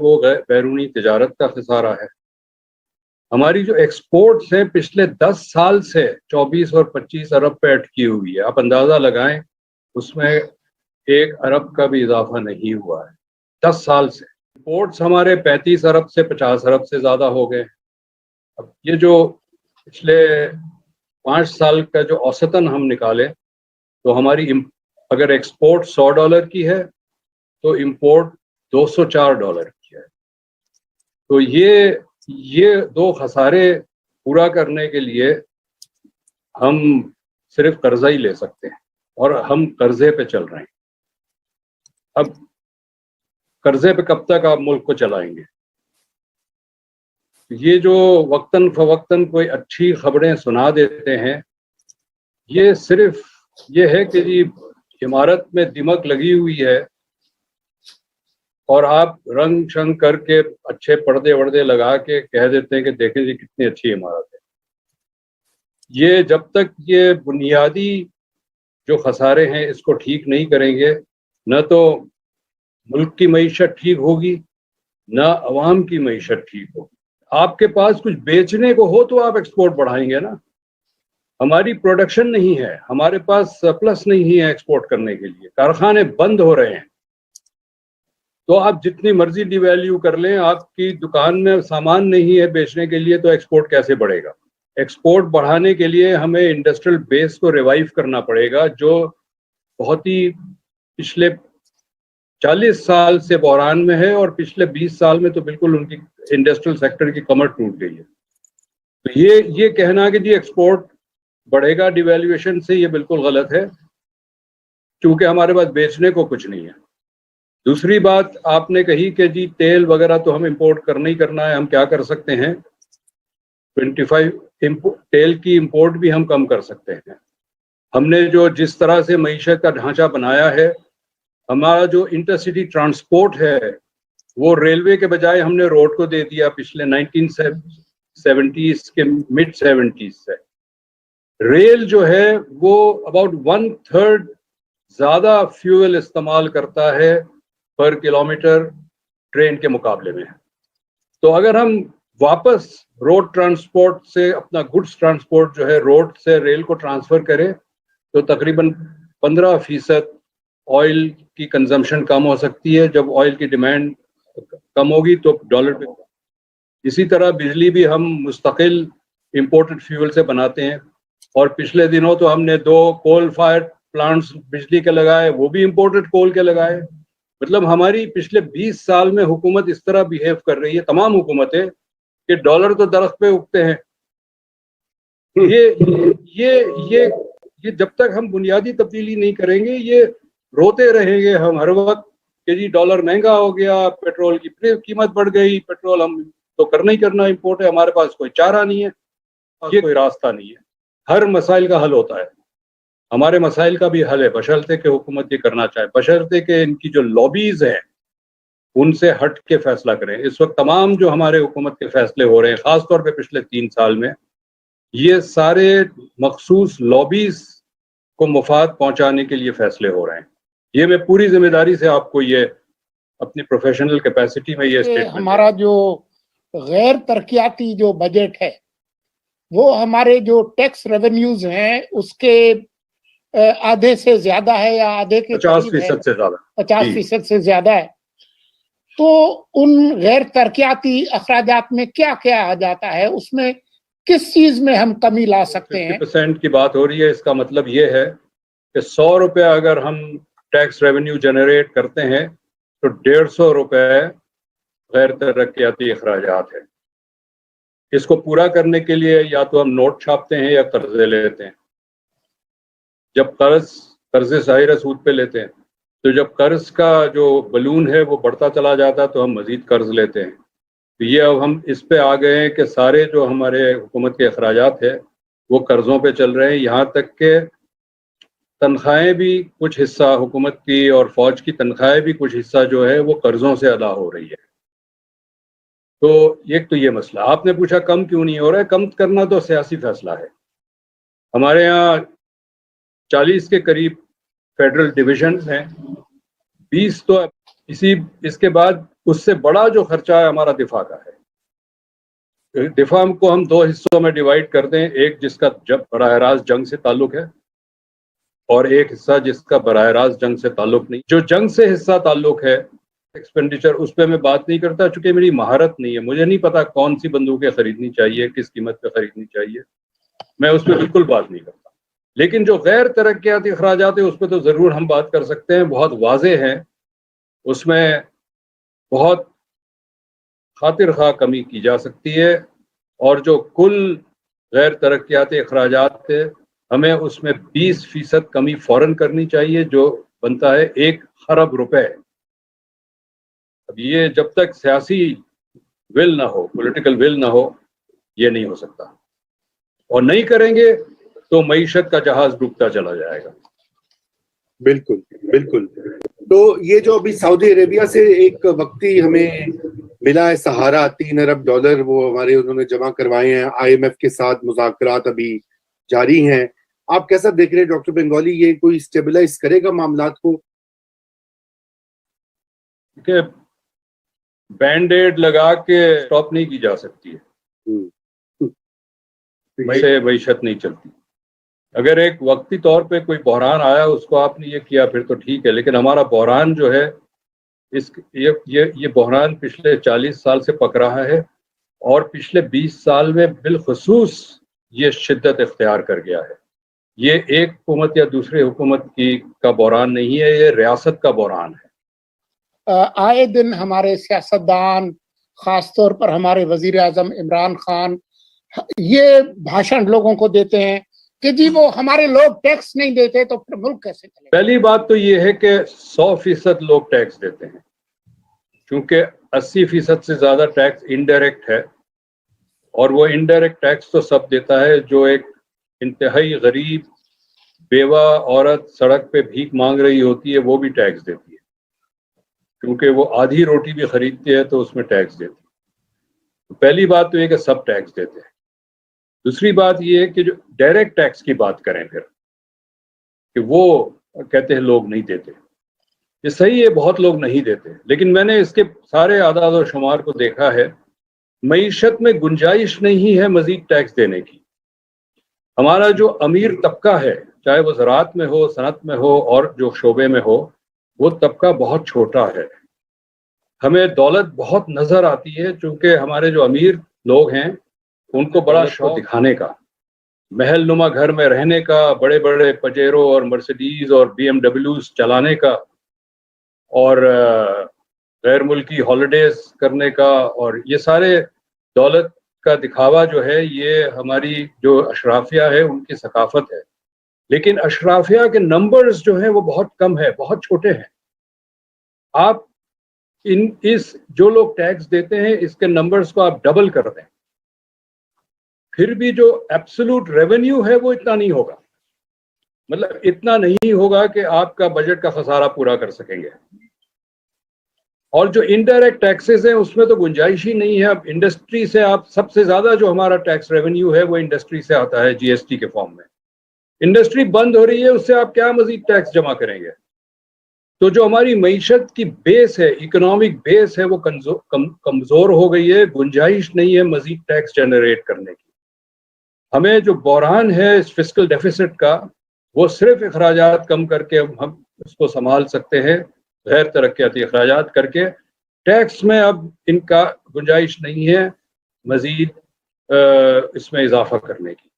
وہ بیرونی تجارت کا خسارہ ہے۔ ہماری جو ایکسپورٹس ہیں پچھلے 10 سال سے 24 اور 25 ارب پہ اٹکی ہوئی ہے۔ آپ اندازہ لگائیں، اس میں 1 ارب کا بھی اضافہ نہیں ہوا ہے 10 سال سے۔ امپورٹس ہمارے 35 ارب سے 50 ارب سے زیادہ ہو گئے۔ اب یہ جو پچھلے 5 سال کا جو اوسطاً ہم نکالیں تو ہماری اگر ایکسپورٹ $100 کی ہے تو امپورٹ $204 کی ہے۔ تو یہ دو خسارے پورا کرنے کے لیے ہم صرف قرضہ ہی لے سکتے ہیں، اور ہم قرضے پہ چل رہے ہیں۔ اب قرضے پہ کب تک آپ ملک کو چلائیں گے؟ یہ جو وقتاً فوقتاً کوئی اچھی خبریں سنا دیتے ہیں، یہ صرف یہ ہے کہ جی عمارت میں دیمک لگی ہوئی ہے اور آپ رنگ شنگ کر کے اچھے پردے وردے لگا کے کہہ دیتے ہیں کہ دیکھیں جی کتنی اچھی عمارت ہے۔ یہ جب تک یہ بنیادی جو خسارے ہیں اس کو ٹھیک نہیں کریں گے، نہ تو ملک کی معیشت ٹھیک ہوگی، نہ عوام کی معیشت ٹھیک ہوگی۔ آپ کے پاس کچھ بیچنے کو ہو تو آپ ایکسپورٹ بڑھائیں گے نا۔ ہماری پروڈکشن نہیں ہے، ہمارے پاس سرپلس نہیں ہے ایکسپورٹ کرنے کے لیے، کارخانے بند ہو رہے ہیں۔ تو آپ جتنی مرضی ڈی ویلیو کر لیں، آپ کی دکان میں سامان نہیں ہے بیچنے کے لیے تو ایکسپورٹ کیسے بڑھے گا؟ ایکسپورٹ بڑھانے کے لیے ہمیں انڈسٹریل بیس کو ریوائیو کرنا پڑے گا، جو بہت ہی پچھلے 40 سال سے بحران میں ہے، اور پچھلے 20 سال میں تو بالکل ان کی انڈسٹریل سیکٹر کی کمر ٹوٹ گئی ہے۔ تو یہ کہنا کہ جی ایکسپورٹ بڑھے گا ڈی ویلیویشن سے، یہ بالکل غلط ہے، کیونکہ ہمارے پاس بیچنے کو کچھ نہیں ہے۔ دوسری بات آپ نے کہی کہ جی تیل وغیرہ تو ہم امپورٹ کرنا ہی کرنا ہے، ہم کیا کر سکتے ہیں؟ 25 تیل کی امپورٹ بھی ہم کم کر سکتے ہیں۔ ہم نے جس طرح سے معیشت کا ڈھانچہ بنایا ہے، ہمارا جو انٹرسٹی ٹرانسپورٹ ہے وہ ریلوے کے بجائے ہم نے روڈ کو دے دیا پچھلے 1970s کے مڈ 70s سے۔ ریل جو ہے وہ اباؤٹ 1/3 زیادہ فیول استعمال کرتا ہے پر کلومیٹر ٹرین کے مقابلے میں۔ تو اگر ہم واپس روڈ ٹرانسپورٹ سے اپنا گڈس ٹرانسپورٹ جو ہے روڈ سے ریل کو ٹرانسفر کریں تو تقریباً 15% آئل کی کنزمپشن کم ہو سکتی ہے۔ جب آئل کی ڈیمانڈ کم ہوگی تو ڈالر پہ ہوگا۔ اسی طرح بجلی بھی ہم مستقل امپورٹڈ فیول سے بناتے ہیں، اور پچھلے دنوں تو ہم نے 2 کول فائر پلانٹس بجلی کے لگائے، وہ بھی امپورٹڈ کول کے لگائے۔ مطلب ہماری پچھلے 20 سال میں حکومت اس طرح بیہیو کر رہی ہے، تمام حکومتیں، کہ ڈالر تو درخت پہ اگتے ہیں۔ یہ جب تک ہم بنیادی تبدیلی نہیں کریں گے، یہ روتے رہیں گے ہم ہر وقت کہ جی ڈالر مہنگا ہو گیا، پیٹرول کی قیمت بڑھ گئی، پیٹرول ہم تو کرنا ہی کرنا امپورٹ ہے، ہمارے پاس کوئی چارہ نہیں ہے، یہ کوئی راستہ نہیں ہے۔ ہر مسائل کا حل ہوتا ہے، ہمارے مسائل کا بھی حل ہے، بشرطے کہ حکومت یہ کرنا چاہے، بشرطے کہ ان کی جو لابیز ہیں ان سے ہٹ کے فیصلہ کریں۔ اس وقت تمام جو ہمارے حکومت کے فیصلے ہو رہے ہیں، خاص طور پہ پچھلے 3 سال میں، یہ سارے مخصوص لابیز کو مفاد پہنچانے کے لیے فیصلے ہو رہے ہیں۔ یہ میں پوری ذمہ داری سے آپ کو یہ اپنی پروفیشنل کیپیسٹی میں یہ اسٹیٹمنٹ، ہمارا جو غیر ترقیاتی جو بجٹ ہے وہ ہمارے جو ٹیکس ریونیوز ہیں اس کے آدھے سے زیادہ ہے، یا آدھے کے 50% سے زیادہ، 50% سے زیادہ ہے۔ تو ان غیر ترقیاتی اخراجات میں کیا کیا آ جاتا ہے؟ اس میں کس چیز میں ہم کمی لا سکتے ہیں؟ 50% کی بات ہو رہی ہے۔ اس کا مطلب یہ ہے کہ 100 روپے اگر ہم ٹیکس ریونیو جنریٹ کرتے ہیں تو 150 روپے غیر ترقیاتی اخراجات ہیں۔ اس کو پورا کرنے کے لیے یا تو ہم نوٹ چھاپتے ہیں یا قرضے لیتے ہیں۔ جب قرضے ظاہر سود پہ لیتے ہیں، تو جب قرض کا جو بلون ہے وہ بڑھتا چلا جاتا ہے تو ہم مزید قرض لیتے ہیں۔ تو یہ اب ہم اس پہ آ گئے ہیں کہ سارے جو ہمارے حکومت کے اخراجات ہیں وہ قرضوں پہ چل رہے ہیں، یہاں تک کہ تنخواہیں بھی کچھ حصہ حکومت کی اور فوج کی تنخواہیں بھی کچھ حصہ جو ہے وہ قرضوں سے ادا ہو رہی ہے۔ تو ایک تو یہ مسئلہ آپ نے پوچھا کم کیوں نہیں ہو رہا ہے۔ کم کرنا تو سیاسی فیصلہ ہے۔ ہمارے یہاں 40 کے قریب فیڈرل ڈویژنز ہیں، 20 تو اس کے بعد اس سے بڑا جو خرچہ ہے ہمارا دفاع کا ہے. دفاع کو ہم 2 حصوں میں ڈیوائڈ کر دیں, ایک جس کا براہ راست جنگ سے تعلق ہے اور ایک حصہ جس کا براہ راست جنگ سے تعلق نہیں. جو جنگ سے حصہ تعلق ہے ایکسپینڈیچر, اس پہ میں بات نہیں کرتا چونکہ میری مہارت نہیں ہے. مجھے نہیں پتا کون سی بندوقیں خریدنی چاہیے, کس قیمت پہ خریدنی چاہیے, میں اس پہ بالکل بات نہیں کرتا. لیکن جو غیر ترقیاتی اخراجات ہیں اس پہ تو ضرور ہم بات کر سکتے ہیں, بہت واضح ہیں. اس میں بہت خاطر خواہ کمی کی جا سکتی ہے, اور جو کل غیر ترقیاتی اخراجات تھے ہمیں اس میں 20% کمی فوراً کرنی چاہیے, جو بنتا ہے 1 خرب روپے. اب یہ جب تک سیاسی ول نہ ہو, پولیٹیکل ول نہ ہو, یہ نہیں ہو سکتا, اور نہیں کریں گے تو معیشت کا جہاز ڈوبتا چلا جائے گا. بالکل بالکل. تو یہ جو ابھی سعودی عربیہ سے ایک وقتی ہمیں ملا ہے سہارا $3 ارب, وہ ہمارے انہوں نے جمع کروائے ہیں. IMF کے ساتھ مذاکرات ابھی جاری ہیں. آپ کیسا دیکھ رہے ہیں ڈاکٹر بنگالی, یہ کوئی اسٹیبلائز کرے گا معاملات کو؟ کہ بینڈ ایڈ لگا کے اسٹاپ نہیں کی جا سکتی ہے, معیشت نہیں چلتی. اگر ایک وقتی طور پہ کوئی بحران آیا اس کو آپ نے یہ کیا پھر تو ٹھیک ہے, لیکن ہمارا بحران جو ہے یہ بحران پچھلے 40 سال سے پک رہا ہے, اور پچھلے 20 سال میں بالخصوص یہ شدت اختیار کر گیا ہے. یہ ایک حکومت یا دوسری حکومت کا بحران نہیں ہے, یہ ریاست کا بحران ہے. آئے دن ہمارے سیاستدان, خاص طور پر ہمارے وزیر اعظم عمران خان, یہ بھاشن لوگوں کو دیتے ہیں کہ جی وہ ہمارے لوگ ٹیکس نہیں دیتے تو پھر ملک کیسے چلے. پہلی بات تو یہ ہے کہ 100% لوگ ٹیکس دیتے ہیں, کیونکہ 80% سے زیادہ ٹیکس انڈائریکٹ ہے, اور وہ انڈائریکٹ ٹیکس تو سب دیتا ہے. جو ایک انتہائی غریب بیوہ عورت سڑک پہ بھیک مانگ رہی ہوتی ہے وہ بھی ٹیکس دیتی ہے, کیونکہ وہ آدھی روٹی بھی خریدتی ہے تو اس میں ٹیکس دیتی ہے. پہلی بات تو یہ کہ سب ٹیکس دیتے ہیں. دوسری بات یہ ہے کہ جو ڈائریکٹ ٹیکس کی بات کریں پھر, کہ وہ کہتے ہیں لوگ نہیں دیتے. یہ صحیح ہے, بہت لوگ نہیں دیتے, لیکن میں نے اس کے سارے اعداد و شمار کو دیکھا ہے. معیشت میں گنجائش نہیں ہے مزید ٹیکس دینے کی. ہمارا جو امیر طبقہ ہے, چاہے وہ زراعت میں ہو, صنعت میں ہو, اور جو شعبے میں ہو, وہ طبقہ بہت چھوٹا ہے. ہمیں دولت بہت نظر آتی ہے چونکہ ہمارے جو امیر لوگ ہیں ان کو بڑا شوق دکھانے کا, محل نما گھر میں رہنے کا, بڑے بڑے پجیرو اور مرسیڈیز اور BMW چلانے کا, اور غیر ملکی ہالیڈیز کرنے کا, اور یہ سارے دولت کا دکھاوا جو ہے یہ ہماری جو اشرافیہ ہے ان کی ثقافت ہے. لیکن اشرافیہ کے نمبرز جو ہیں وہ بہت کم ہے, بہت چھوٹے ہیں. آپ اس جو لوگ ٹیکس دیتے ہیں اس کے نمبرز کو آپ ڈبل کر دیں, پھر بھی جو ایبسولوٹ ریونیو ہے وہ اتنا نہیں ہوگا. مطلب اتنا نہیں ہوگا کہ آپ کا بجٹ کا خسارہ پورا کر سکیں گے. اور جو انڈائریکٹ ٹیکسز ہیں اس میں تو گنجائش ہی نہیں ہے. اب انڈسٹری سے آپ سب سے زیادہ جو ہمارا ٹیکس ریونیو ہے وہ انڈسٹری سے آتا ہے, GST کے فارم میں. انڈسٹری بند ہو رہی ہے, اس سے آپ کیا مزید ٹیکس جمع کریں گے؟ تو جو ہماری معیشت کی بیس ہے, اکنامک بیس ہے, وہ کمزور ہو گئی ہے. گنجائش نہیں ہے مزید ٹیکس جنریٹ کرنے کی. ہمیں جو بحران ہے اس فسکل ڈیفیسٹ کا, وہ صرف اخراجات کم کر کے ہم اس کو سنبھال سکتے ہیں, غیر ترقیاتی اخراجات کر کے. ٹیکس میں اب ان کا گنجائش نہیں ہے مزید اس میں اضافہ کرنے کی.